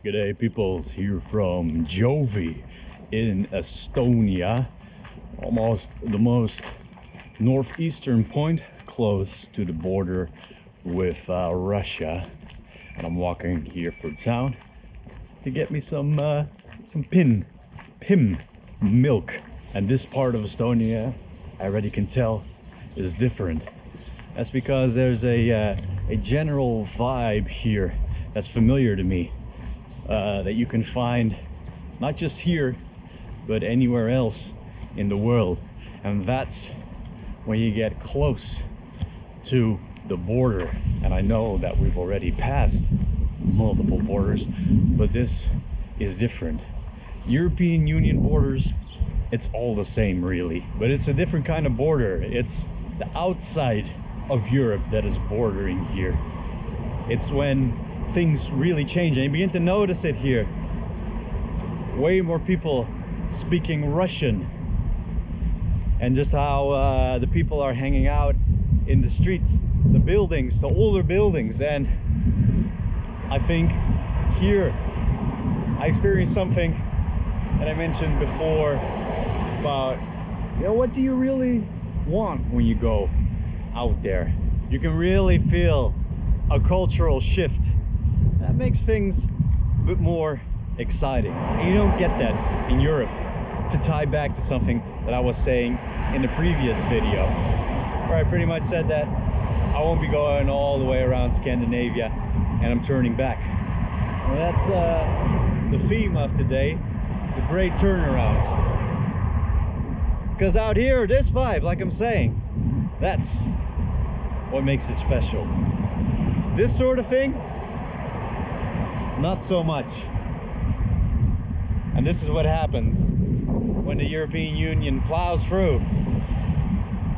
G'day peoples, here from Jovi in Estonia, almost the most northeastern point close to the border with Russia. And I'm walking here for town to get me some pim milk. And this part of Estonia, I already can tell, is different. That's because there's a general vibe here that's familiar to me. That you can find not just here but anywhere else in the world, and that's when you get close to the border. And I know that we've already passed multiple borders, but this is different. European Union borders, it's all the same really, but it's a different kind of border. It's the outside of Europe that is bordering here. It's when things really change, and you begin to notice it here. Way more people speaking Russian, and just how the people are hanging out in the streets, the buildings, the older buildings. And I think here I experienced something that I mentioned before about, you know, what do you really want when you go out there? You can really feel a cultural shift that makes things a bit more exciting. And you don't get that in Europe. To tie back to something that I was saying in the previous video, where I pretty much said that I won't be going all the way around Scandinavia and I'm turning back. Well, that's the theme of today, the great turnaround. Because out here, this vibe, like I'm saying, that's what makes it special. This sort of thing, not so much. And this is what happens when the European Union plows through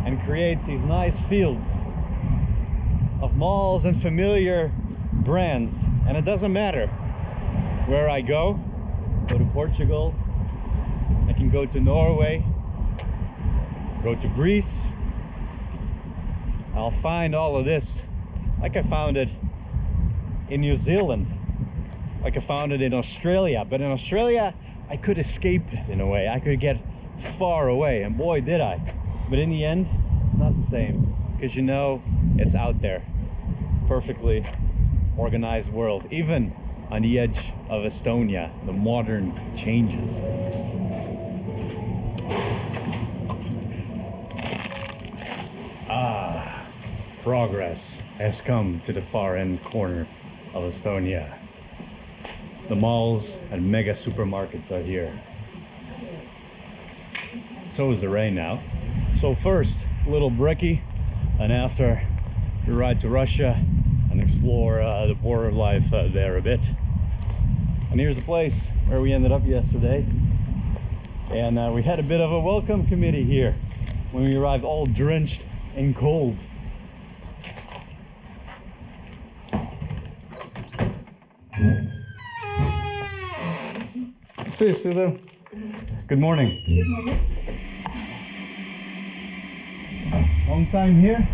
and creates these nice fields of malls and familiar brands. And it doesn't matter where I go to Portugal, I can go to Norway, go to Greece, I'll find all of this like I found it in New Zealand, like I found it in Australia. But in Australia I could escape it in a way. I could get far away, and boy did I. But in the end, it's not the same, because you know it's out there. Perfectly organized world. Even on the edge of Estonia, the modern changes. Progress has come to the far end corner of Estonia. The malls and mega supermarkets are here. So is the rain now. So first, a little brekkie, and after we ride to Russia and explore the border life there a bit. And here's the place where we ended up yesterday. And we had a bit of a welcome committee here when we arrived, all drenched and cold. Good morning. Good morning. Long time here?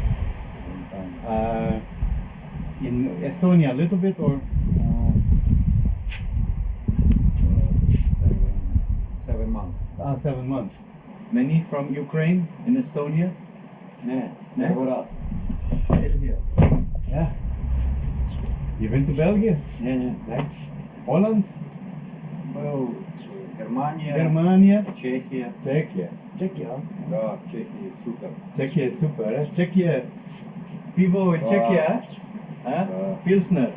In Estonia a little bit, or? 7 months. 7 months. Many from Ukraine in Estonia? Never раз. Yeah. You been to Belgium? Yeah. Holland? Был Германия, Германия? Чехия. Czechia. Czechia? Да, Чехия супер. Czechia super, eh? Czechia. Pivo in Да. Czechia, huh? Да. Pilsner.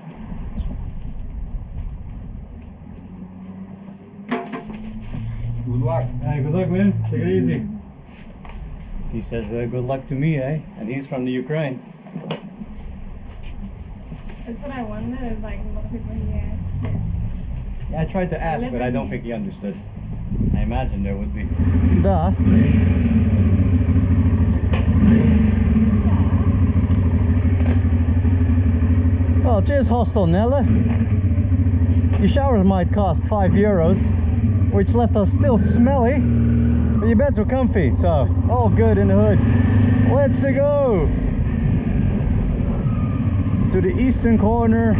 Good luck. Hey, good luck, man. Take it easy. He says good luck to me, eh? And he's from the Ukraine. That's what I wonder, is like a lot of people here. Yeah, I tried to ask, but I don't think he understood. I imagine there would be. Da. Oh, cheers, hostel Nella. Your showers might cost €5, which left us still smelly, but your beds were comfy, so all good in the hood. Let's go to the eastern corner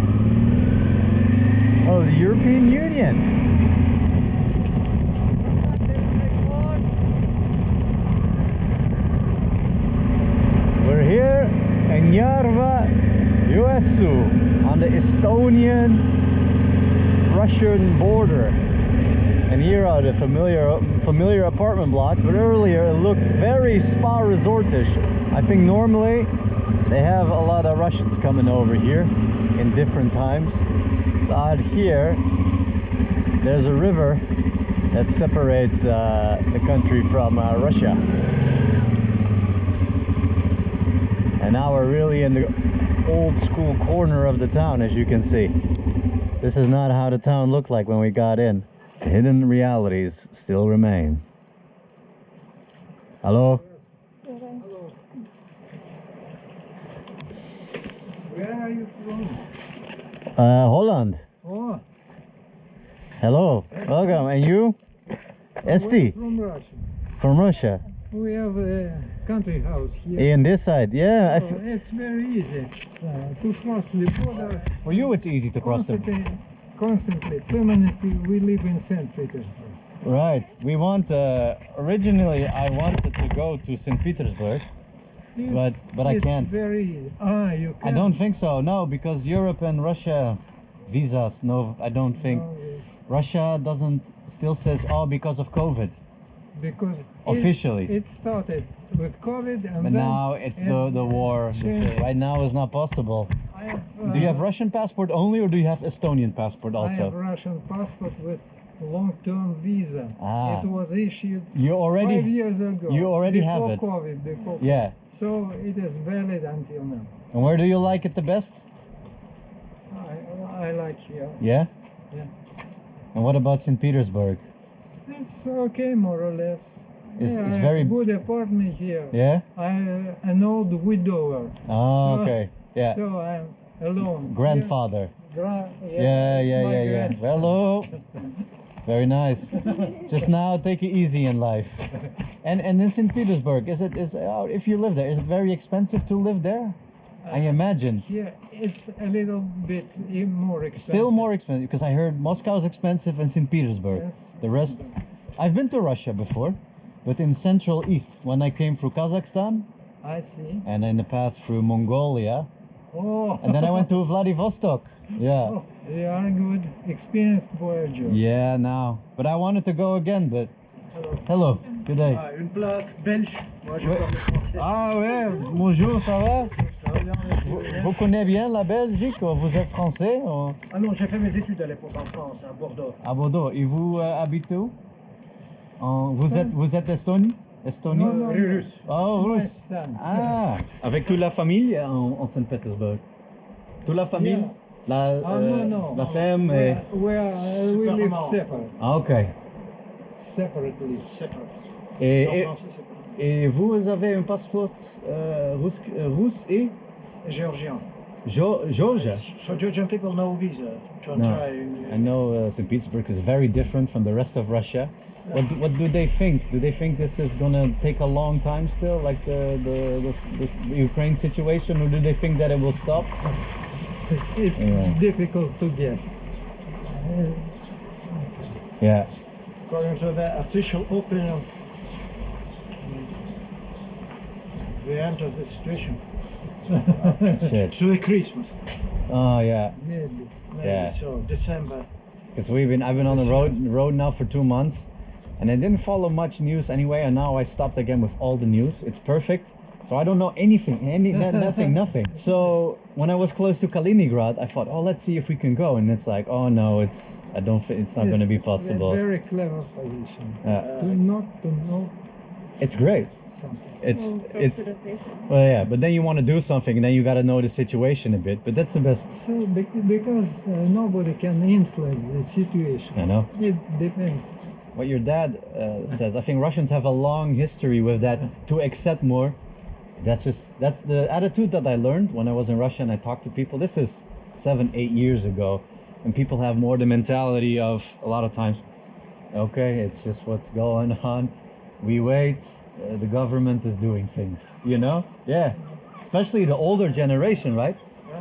of the European Union. We're here in Narva-Jesuu on the Estonian Russian border. And here are the familiar apartment blocks, but earlier it looked very spa resortish. I think normally they have a lot of Russians coming over here in different times. So out here, there's a river that separates the country from Russia. And now we're really in the old school corner of the town, as you can see. This is not how the town looked like when we got in. Hidden realities still remain. Hello? Where are you from? Holland. Oh, Hello. Welcome. And you? Esti? From Russia. From Russia. We have a country house here. In this side. Yeah. So it's very easy to cross the border. For you it's easy to cross them. Constantly, permanently, we live in St. Petersburg. Right. We want, originally I wanted to go to St. Petersburg. It's, But I it's can't. very easy. You can. I don't think so. No, because Europe and Russia visas. No, I don't think. No, it's Russia doesn't, still says, oh, because of COVID. because Officially. it started with COVID and But then now it's the war. changed. Right now is not possible. I have, Do you have Russian passport only, or do you have Estonian passport I have also? Russian passport with long-term visa. Ah. It was issued You 5 already, years ago. you already before have it. COVID, before yeah. So it is valid until now. And where do you like it the best? I like here. Yeah. Yeah. And what about St. Petersburg? It's okay, more or less. It's I very. have good apartment here. Yeah. I'm an old widower. Oh, So- okay. Yeah. So I'm alone. Grandfather. Yeah, it's yeah, my yeah, yeah. grandson. Hello. Very nice. Just now, take it easy in life. And in St. Petersburg, if you live there, is it very expensive to live there? I imagine. Here it's a little bit more expensive. Still more expensive, because I heard Moscow is expensive and St. Petersburg. Yes. The rest, I've been to Russia before, but in Central East, when I came through Kazakhstan, I see. and in the past through Mongolia, Oh. and then I went to Vladivostok. Yeah. Oh, you are a good, experienced voyager. Yeah, now. But I wanted to go again, but... Hello, good day. Ah, une plaque belge. Moi, je parle français. Ah ouais, bonjour, ça va? Ça va bien, merci. Vous connaissez bien la Belgique? Vous êtes français? Ou... Ah non, j'ai fait mes études à l'époque en France, à Bordeaux. À Bordeaux. Et vous habitez où? Vous êtes Estonie? Estonie? Non, non, Russe. Oh, My russe. son. Ah, avec toute la famille en Saint-Pétersbourg. Toute la famille? Yeah. La femme et... We live separate, Ah, ok. separately. Séparé. Et, En et, France, c'est séparé. et vous avez un passeport russe et Géorgien. Georgia? So Georgian people no visa to No. try. I know St. Petersburg is very different from the rest of Russia. What do they think? Do they think this is gonna take a long time still, like the Ukraine situation, or do they think that it will stop? It's Yeah. difficult to guess. Yeah. According to the official opinion, the end of the situation. Shit. To the Christmas. Oh yeah. Maybe. Maybe Yeah. so, December. Because I've been on the road now for 2 months, and I didn't follow much news anyway. And now I stopped again with all the news. It's perfect. So I don't know anything, nothing. So when I was close to Kaliningrad, I thought, oh, let's see if we can go. And it's like, oh no, it's not going to be It's possible. a very clever position. Yeah. To not to know It's great. something. It's well, yeah. But then you want to do something, and then you got to know the situation a bit. But that's the best. So because nobody can influence the situation. I know. It depends. What your dad says. I think Russians have a long history with that to accept more. That's the attitude that I learned when I was in Russia and I talked to people. This is 7-8 years ago, and people have more the mentality of a lot of times, okay, it's just what's going on. We wait. The government is doing things. You know? Yeah. Especially the older generation, right?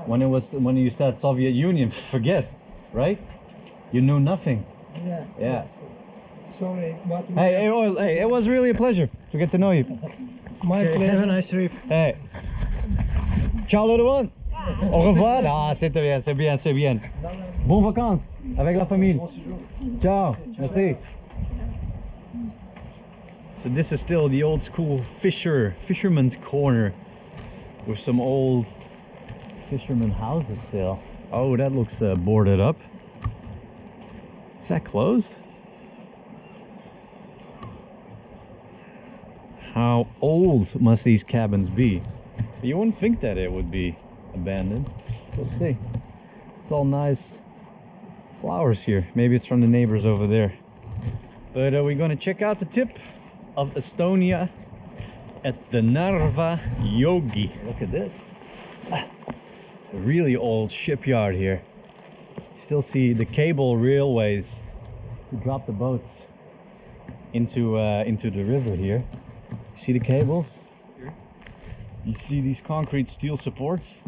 When you start Soviet Union, forget, right? You knew nothing. Yeah. Yeah. yes. Sorry, but we Hey, hey, it was really a pleasure to get to know you. my Okay, have a pleasure. nice trip. Hey. Ciao, little one. Au revoir. Ah, c'est bien, c'est bien, c'est bien. Bonnes vacances avec la famille. Ciao. Merci. So this is still the old school fisherman's corner with some old fisherman houses still. Oh, that looks boarded up. Is that closed? How old must these cabins be? You wouldn't think that it would be abandoned. Let's see. It's all nice flowers here. Maybe it's from the neighbors over there. But we're gonna check out the tip of Estonia at the Narva-Jesuu. Look at this. A really old shipyard here. You still see the cable railways to drop the boats into the river here. See the cables? You see these concrete steel supports?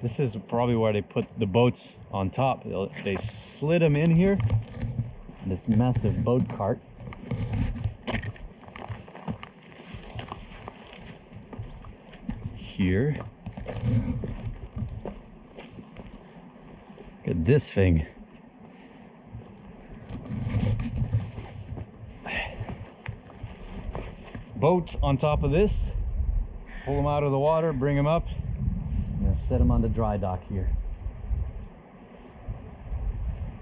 This is probably where they put the boats on top. They slid them in here. This massive boat cart. Here. Look at this thing. Boat on top of this. Pull them out of the water, bring them up, and set them on the dry dock here.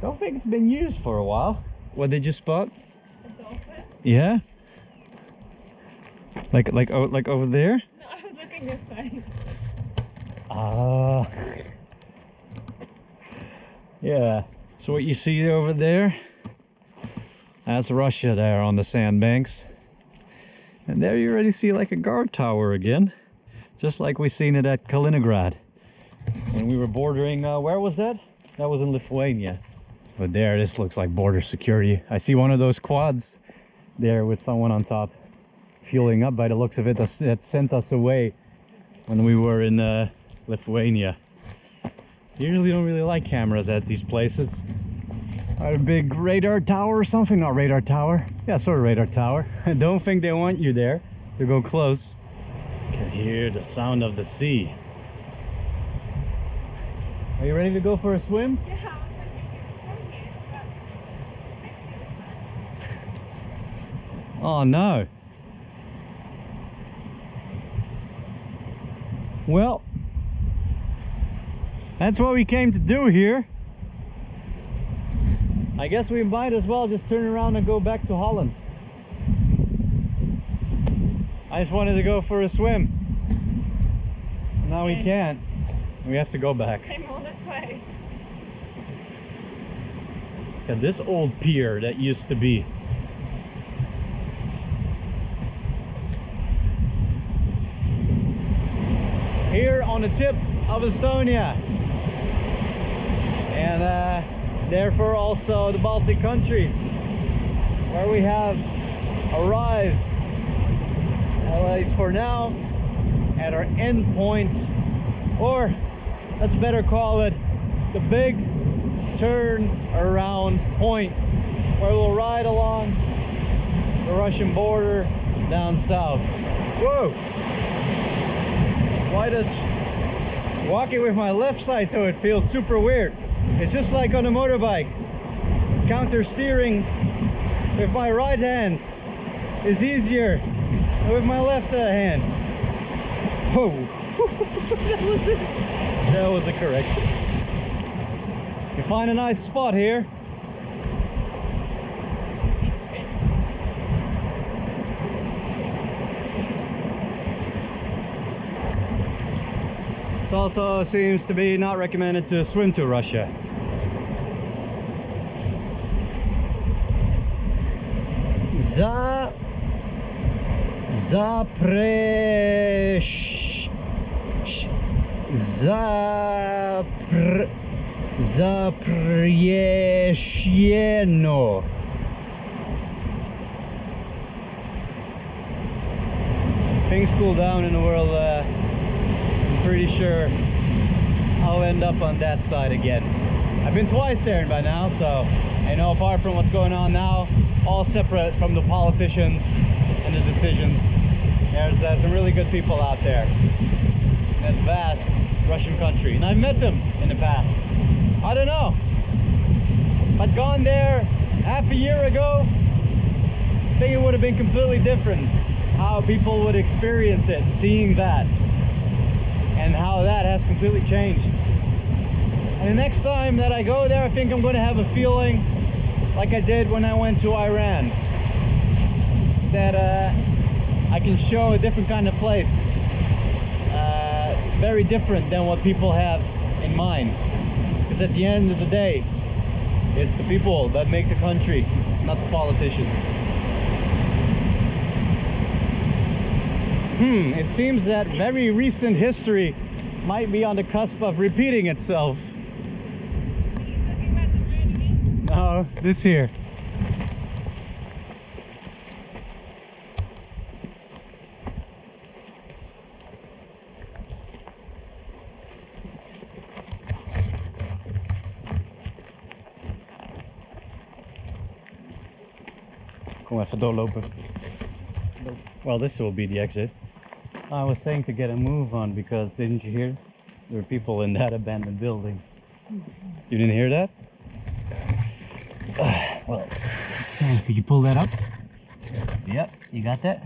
Don't think it's been used for a while. What did you spot? A dolphin? Yeah. Like over there? No, I was looking this way. Ah. Yeah. So what you see over there? That's Russia there on the sandbanks. And there you already see like a guard tower again. Just like we seen it at Kaliningrad. When we were bordering, where was that? That was in Lithuania. But there, this looks like border security. I see one of those quads there with someone on top. Fueling up by the looks of it. That sent us away when we were in Lithuania. You usually don't really like cameras at these places. A big radar tower or something? Not radar tower. Yeah, sort of radar tower. I don't think they want you there to go close. You can hear the sound of the sea. Are you ready to go for a swim? Yeah, I was looking from here, but I see the sun. Oh no. Well, that's what we came to do here. I guess we might as well just turn around and go back to Holland. I just wanted to go for a swim. Now we can't. We have to go back. I'm all this way. Look at this old pier that used to be. Here on the tip of Estonia. And therefore also the Baltic countries, where we have arrived, at least for now, at our end point, or let's better call it the big turn around point, where we'll ride along the Russian border down south. Whoa! Why does walking with my left side to it feels super weird? It's just like on a motorbike. Counter steering with my right hand is easier than with my left hand. Whoa! That was a correction. You find a nice spot here. It also seems to be not recommended to swim to Russia. Zapresieno. Things cool down in the world. I'm pretty sure I'll end up on that side again. I've been twice there by now, so I know apart from what's going on now, all separate from the politicians and the decisions, there's some really good people out there in that vast Russian country. And I've met them in the past. I don't know. If I'd gone there half a year ago, I think it would have been completely different. How people would experience it, seeing that, and how that has completely changed. And the next time that I go there, I think I'm going to have a feeling like I did when I went to Iran, that I can show a different kind of place, very different than what people have in mind. Because at the end of the day, it's the people that make the country, not the politicians. It seems that very recent history might be on the cusp of repeating itself. No, this here. Kom even doorlopen. Well, this will be the exit. I was saying to get a move on because didn't you hear? There were people in that abandoned building. You didn't hear that? Well, could you pull that up? Yep, you got that?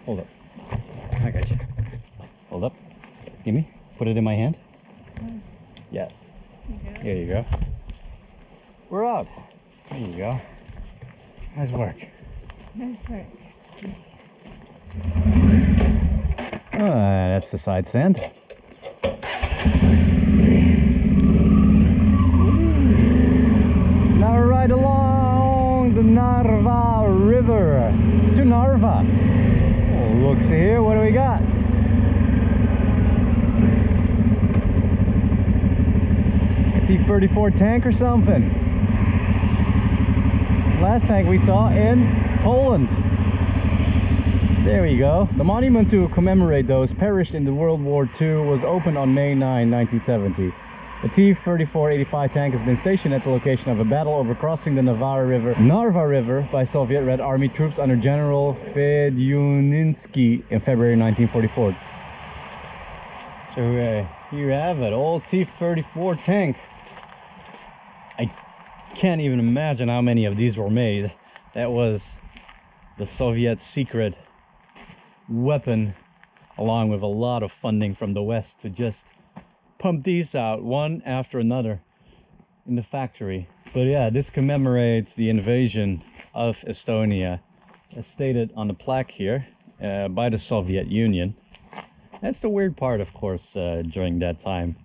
Hold up. I got you. Hold up. Give me. Put it in my hand. Yeah. There you go. We're out. There you go. Nice work. Nice work. That's the side stand. Now we're right along the Narva River to Narva. Oh, look, see here, what do we got? A T-34 tank or something. Last tank we saw in Poland. There we go. The monument to commemorate those perished in the World War II was opened on May 9, 1970. The T-34-85 tank has been stationed at the location of a battle over crossing the Narva River by Soviet Red Army troops under General Fedyuninsky in February 1944. So here you have it, old T-34 tank. I can't even imagine how many of these were made. That was the Soviet secret weapon, along with a lot of funding from the West to just pump these out one after another in the factory. But yeah, this commemorates the invasion of Estonia, as stated on the plaque here, by the Soviet Union. That's the weird part, of course, during that time,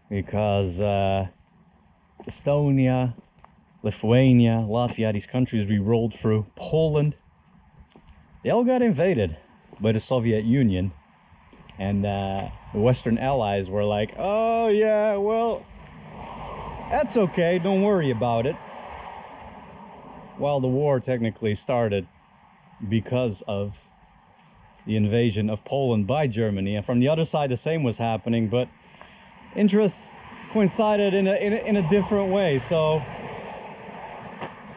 because Estonia, Lithuania, Latvia, these countries we rolled through, Poland, they all got invaded by the Soviet Union. And the Western allies were like, oh yeah, well, that's okay, don't worry about it. While the war technically started because of the invasion of Poland by Germany. And from the other side, the same was happening, but interests coincided in a different way. So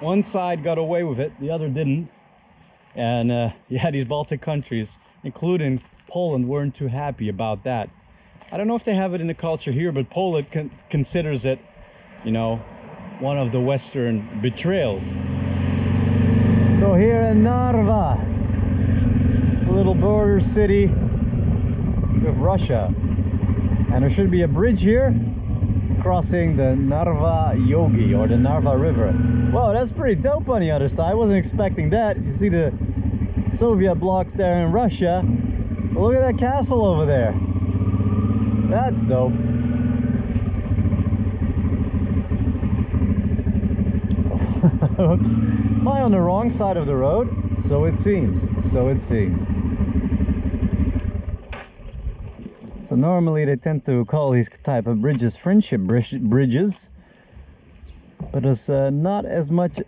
one side got away with it, the other didn't. And yeah, these Baltic countries, including Poland, weren't too happy about that. I don't know if they have it in the culture here, but Poland considers it, you know, one of the Western betrayals. So here in Narva, a little border city with Russia, and there should be a bridge here crossing the Narva-Jesuu or the Narva River. Whoa, that's pretty dope on the other side. I wasn't expecting that. You see the Soviet blocks there in Russia. But look at that castle over there. That's dope. Oops. Am I on the wrong side of the road? So it seems. So it seems. So normally they tend to call these type of bridges friendship bridges. But there's not as much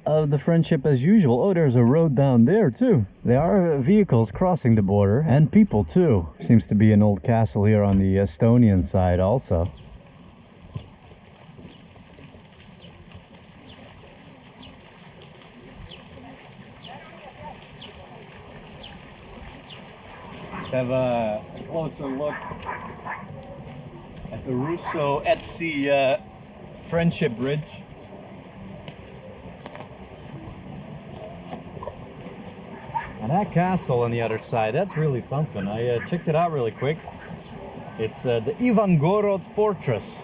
of the friendship as usual. Oh, there's a road down there too. There are vehicles crossing the border and people too. Seems to be an old castle here on the Estonian side also. Have a closer look at the Russo-Etsy friendship bridge. And that castle on the other side, that's really something. I checked it out really quick. It's the Ivangorod Fortress.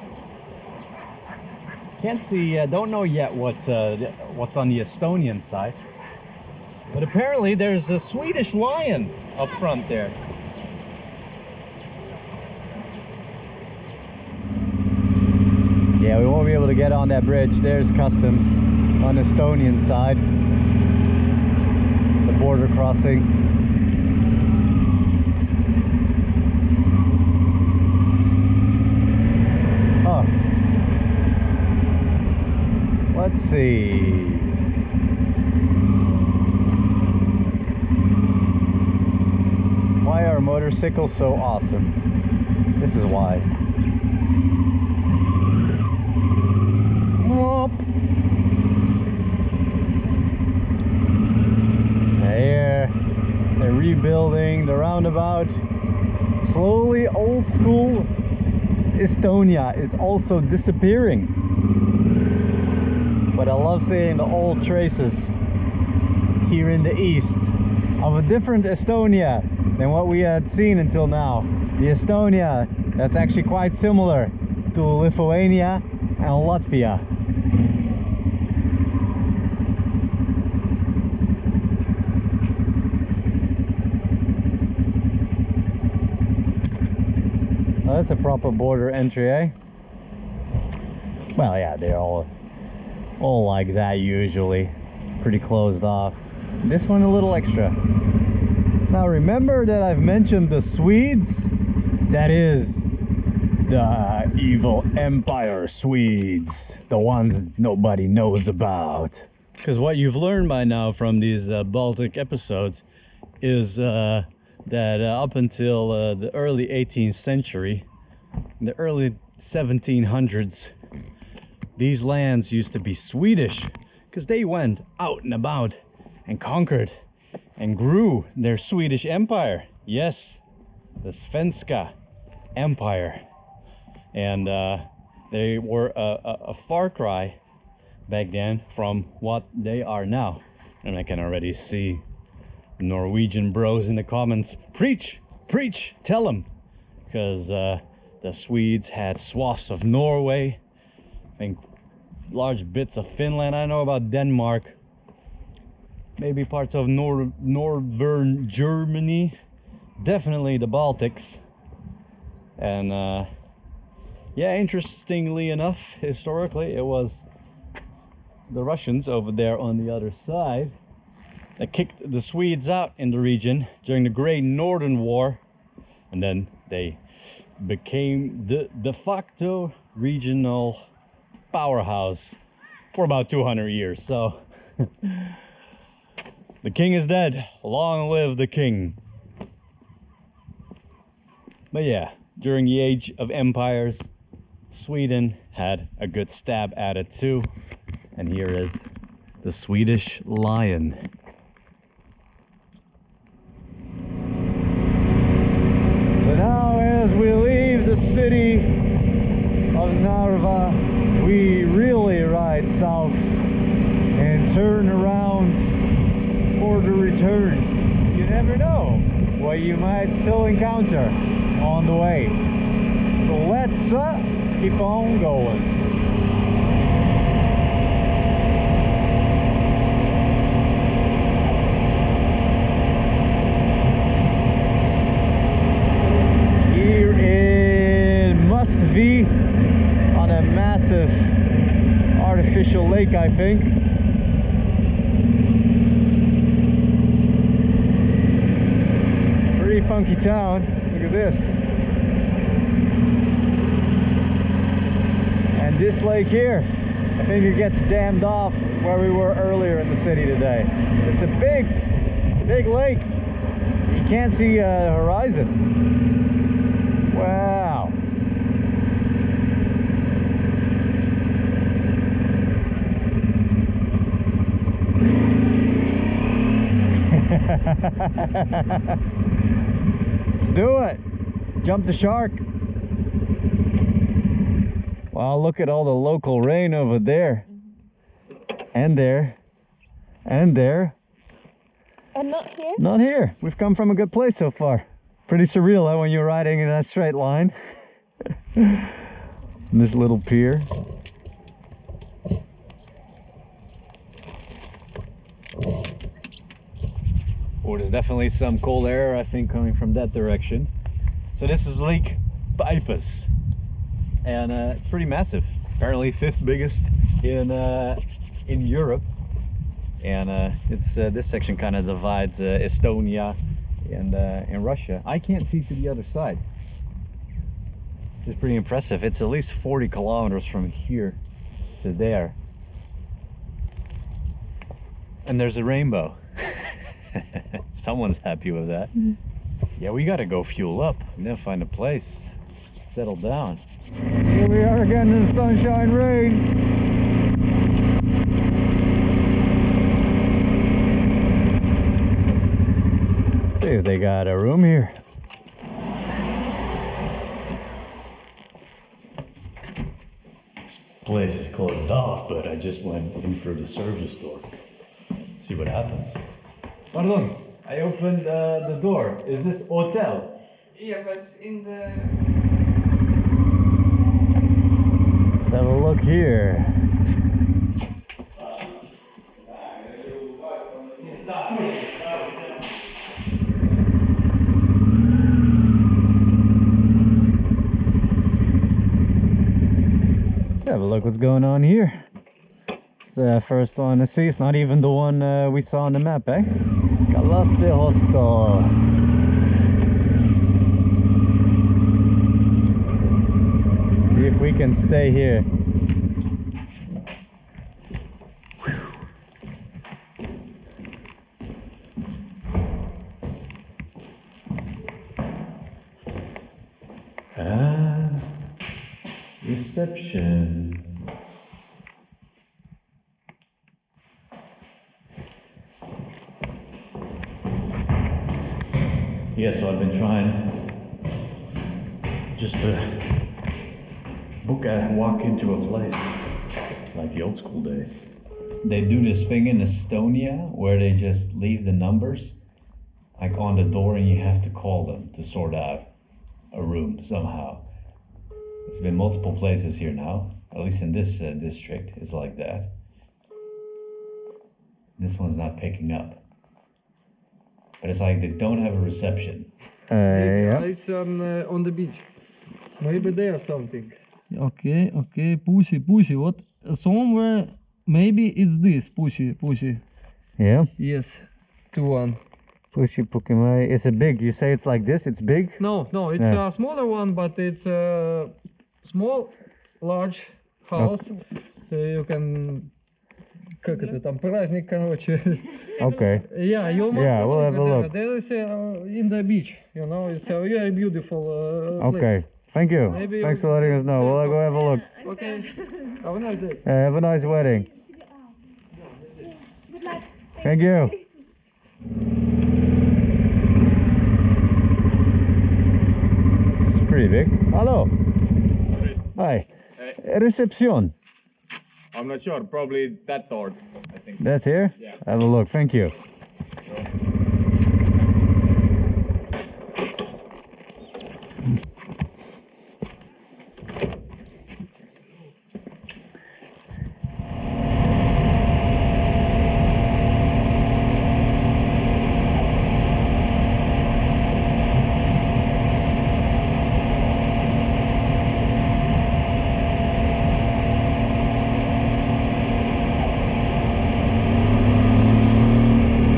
Can't see, don't know yet what's on the Estonian side. But apparently there's a Swedish lion up front there. Yeah, we won't be able to get on that bridge. There's customs on the Estonian side. The border crossing. Oh. Let's see. Why are motorcycles so awesome? This is why. There, they're rebuilding the roundabout. Slowly, old school Estonia is also disappearing. But I love seeing the old traces here in the east of a different Estonia than what we had seen until now. The Estonia that's actually quite similar to Lithuania and Latvia. Well, that's a proper border entry, eh? Well, yeah, they're all like that usually. Pretty closed off. This one a little extra. Now remember that I've mentioned the Swedes? That is the evil Empire Swedes. The ones nobody knows about. Because what you've learned by now from these Baltic episodes is that up until the early 18th century, in the early 1700s, these lands used to be Swedish because they went out and about and conquered and grew their Swedish empire. Yes, the Svenska Empire. And they were a far cry back then from what they are now. And I can already see Norwegian bros in the comments. Preach, preach, tell them. Because the Swedes had swaths of Norway, I think large bits of Finland. I know about Denmark, maybe parts of northern Germany, definitely the Baltics. And yeah, interestingly enough, historically it was the Russians over there on the other side that kicked the Swedes out in the region during the Great Northern War, and then they became the de facto regional powerhouse for about 200 years. So the king is dead. Long live the king. But yeah, during the age of empires, Sweden had a good stab at it too. And here is the Swedish lion. So now as we leave the city of Narva, we really ride south and turn around for the return. You never know what you might still encounter on the way. So let's keep on going. Here in Mustvee, on a massive artificial lake, I think. Pretty funky town. Look at this. And this lake here I think it gets dammed off where we were earlier in the city today. It's a big lake. You can't see the horizon. Wow. Let's do it. Jump the shark. Wow, look at all the local rain over there. And there. And there. And not here? Not here. We've come from a good place so far. Pretty surreal, huh, when you're riding in that straight line. This little pier. Oh, there's definitely some cold air, I think, coming from that direction. So this is Lake Peipus. And it's pretty massive. Apparently 5th biggest in Europe. And it's this section kind of divides Estonia and Russia. I can't see to the other side. It's pretty impressive. It's at least 40 kilometers from here to there. And there's a rainbow. Someone's happy with that. Yeah, we gotta go fuel up and then find a place, settle down. Here we are again in the sunshine rain. See if they got a room here. This place is closed off, but I just went in for the service door. See what happens. Pardon, I opened the door. Is this hotel? Yeah, but in the... Let's have a look here. Let's have a look what's going on here. It's the first one to see. It's not even the one we saw on the map, eh? Kalaste Hostel. See if we can stay here. Ah, reception. Yeah, so I've been trying just to walk into a place like the old school days. They do this thing in Estonia where they just leave the numbers like on the door and you have to call them to sort out a room somehow. There's been multiple places here now, at least in this district, it's like that. This one's not picking up. But it's like they don't have a reception. Yeah. It's on the beach. Maybe there something. Okay, pussy. What somewhere? Maybe it's this pussy. Yeah. Yes, 2-1. Pushy Pokemon. Is it big? You say it's like this? It's big? No, it's Yeah. a smaller one, but it's a small, large house. So you can. Как это там праздник, короче. Okay. Yeah, you must Yeah, we'll have a there. look. There is in the beach, you know, it's a very beautiful place. Okay. Thank you. Maybe Thanks for you- letting us know. We'll go have a look. Okay. Have a nice day. Have a nice wedding. Thank you. It's pretty big. Hello. Hi. Reception. I'm not sure, probably that door, I think. That here? Yeah. Have a look. Thank you.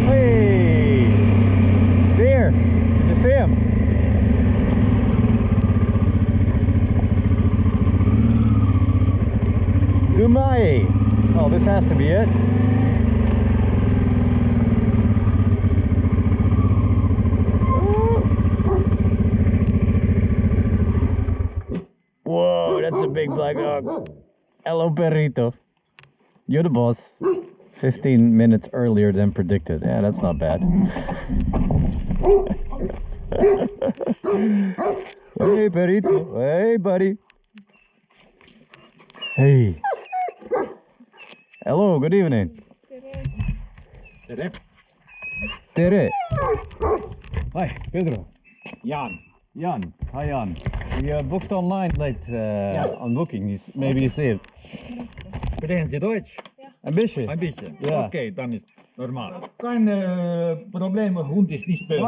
Hey! Lumai. Oh, this has to be it. Whoa, that's a big black dog. Hello, Perrito. You're the boss. 15 minutes earlier than predicted. Yeah, that's not bad. Hey, Perrito. Hey, buddy. Hey. Hello, good evening. Tere. Hi, Pedro. Jan. Jan. Hi, Jan. We booked online late on booking. Maybe you see it. Sprechen Sie Deutsch? Ein bisschen. Ein bisschen? Ja. Okay, dann ist normal. Keine Probleme, Hund ist nicht böse.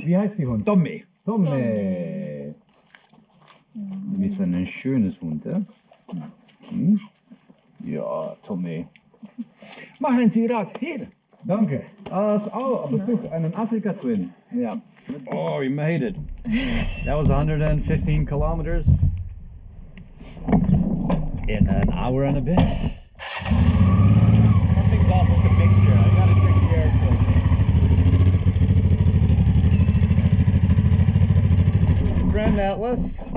Wie heißt die Hund? Tommy. Tommy. Du bist ein schönes Hund, ja? Hm? Ja, Tommy. Machen Sie Rat hier. Danke. Besuch einen Afrika-Twin. Ja. Oh, we made it. That was 115 kilometers in an hour and a bit. Something's off with the picture. I gotta check the air filter. Friend Atlas.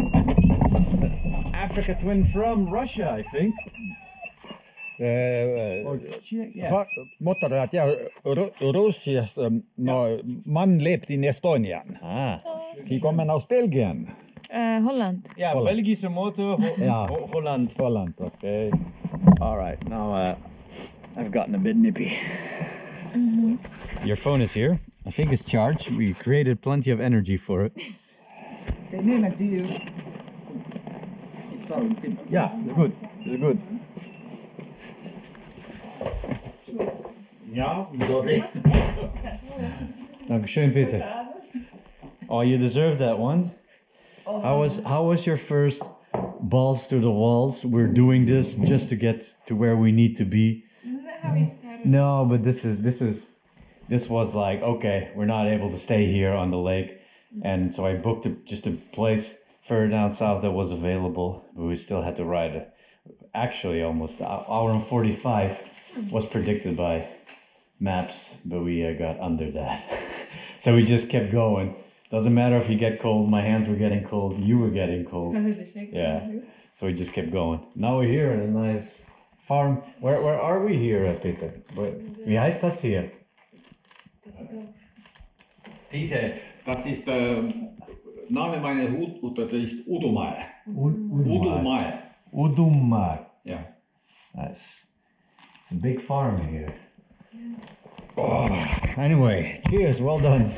It's an Africa Twin from Russia, I think. Or yeah. Motorrad, ja, Russisch, man lebt in Estonien. Ah. Sie kommen aus Belgien. Holland. Ja, Belgische motor, Holland. Holland, okay. All right, now I've gotten a bit nippy. Your phone is here. I think it's charged. We created plenty of energy for it. Nehmen Sie. Yeah, it's good. It's good. Ja, sorry. Dankeschön, Peter. Oh, you deserve that one. How was your first balls to the walls? We're doing this just to get to where we need to be. No, but this was like, okay, we're not able to stay here on the lake, and so I booked just a place further down south that was available, but we still had to ride. Actually, almost an hour and 45 was predicted by maps, but we got under that. So we just kept going. Doesn't matter if you get cold, my hands were getting cold, you were getting cold. Yeah, so we just kept going. Now we're here at a nice farm. Where are we here, Peter? Wie heißt das hier? Das ist Name meiner Hut, das ist Udumae. Udumae. Udumar. Ja. Nice. It's a big farm here. Oh, anyway, cheers, well done.